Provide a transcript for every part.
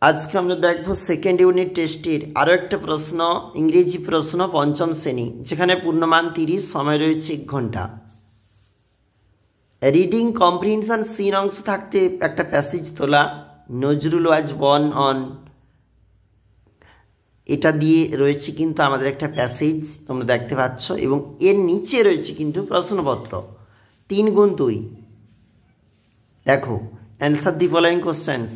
আজকে আমরা দেখব সেকেন্ড ইউনিট টেস্টের আরও একটা প্রশ্ন, ইংরেজি প্রশ্ন, পঞ্চম শ্রেণী, যেখানে পূর্ণমান 30, সময় রয়েছে 1 ঘন্টা। রিডিং কম্প্রিহেনশন সিন অংশ থাকতে একটা প্যাসেজ তোলা, নজরুল ওয়াজ বর্ন অন, এটা দিয়ে রয়েছে কিন্তু আমাদের একটা প্যাসেজ তোমরা দেখতে পাচ্ছ, এবং এর নিচে রয়েছে কিন্তু প্রশ্নপত্র 3 গুণ 2। দেখো, answer the following questions.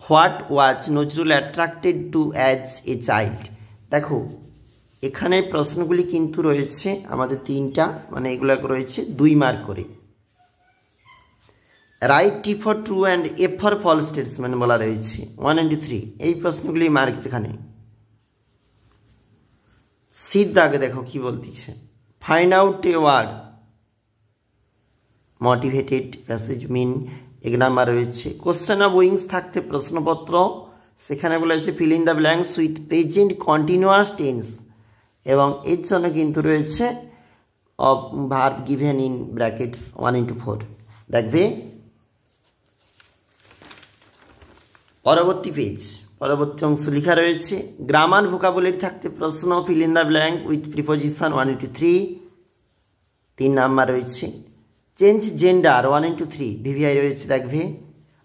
What was Nazrul attracted to as a child. দেখো, এখানে প্রশ্নগুলি কিন্তু রয়েছে আমাদের 3টা, মানে এগুলো রয়েছে 2 মার্ক করে। Right T for true and F for false statement বলা রয়েছে 1 and 3, এই প্রশ্নগুলি মার্ক। যেখানে সিট দাগে দেখো কি বলতেছে, find out a word motivated passage mean, 1 number রয়েছে। কোশ্চেন অফ উইংস থাকতে প্রশ্নপত্র, সেখানে বলেছে fill in the blanks with present continuous tense, এবং এর জন্য কিন্তু রয়েছে of verb given in brackets 1 into 4। দেখবে পরবর্তী পেজ, পরবর্তী অংশ লেখা রয়েছে গ্রামার ভোকাবুলারি থাকতে প্রশ্ন, feel in the blank with preposition 1 into 3, 3 number রয়েছে। চেঞ্জ জেন্ডার 1 into 3, ভিভিআই রয়েছে দেখবে।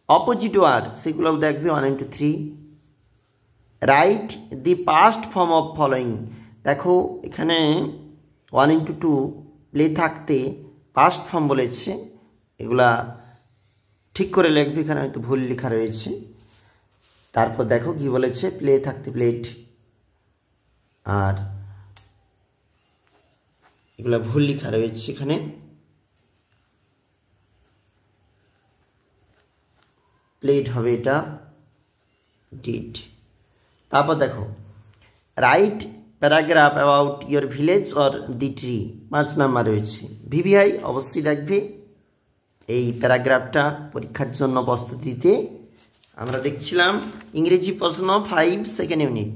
অপোজিট ওয়ার্ড সেগুলো দেখবে 1 into 3। Write the past form of following, দেখো এখানে 1 into 2 প্লে থাকতে পাস্ট ফর্ম বলেছে, এগুলা ঠিক করে লিখবে, এখানে হয়তো ভুল লেখা রয়েছে। তারপর দেখো কি বলেছে, প্লে থাকতে প্লেট, আর এগুলা ভুল লেখা রয়েছে, এখানে প্লেট হবে, এটা ডিড। তারপর দেখো write paragraph about your village or the tree, 5 number রয়েছে। ভিভিআই অবশ্যই রাখবে এই প্যারাগ্রাফটা পরীক্ষার জন্য প্রস্তুতিতে। আমরা দেখছিলাম ইংরেজি প্রশ্ন 5 সেকেন্ড ইউনিট।